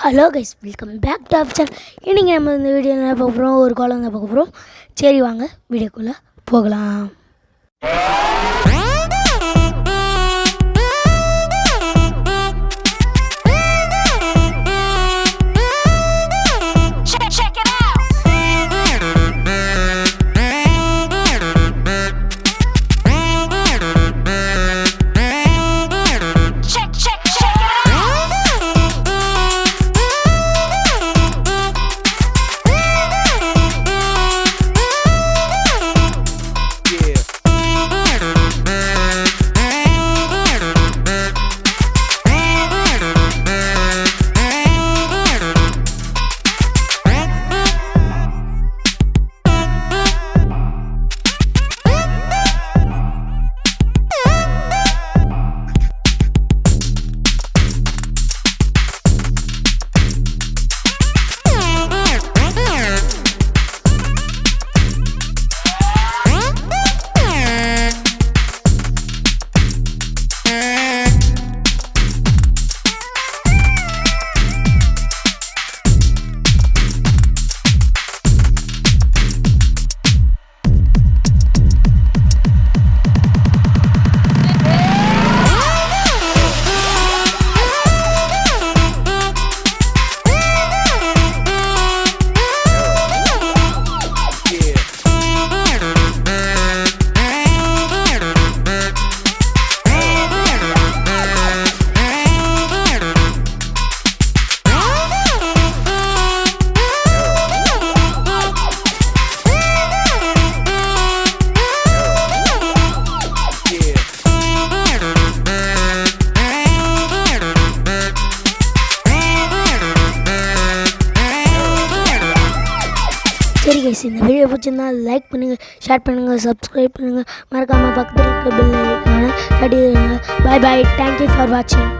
Hello guys, welcome back to our channel. இன்றைக்கி நம்ம இந்த வீடியோ என்ன பார்க்க போகிறோம், ஒரு குழந்தை பார்க்க போகிறோம். சரி வாங்க வீடியோக்குள்ளே போகலாம். சரி கைஸ், இந்த வீடியோ பிடிச்சிருந்தா லைக் பண்ணுங்கள், ஷேர் பண்ணுங்கள், சப்ஸ்கிரைப் பண்ணுங்கள், மறக்காமல் பக்கத்தில் இருக்க பெல் ஐகானை தட்டி. பாய் பாய், தேங்க்யூ ஃபார் வாட்சிங்.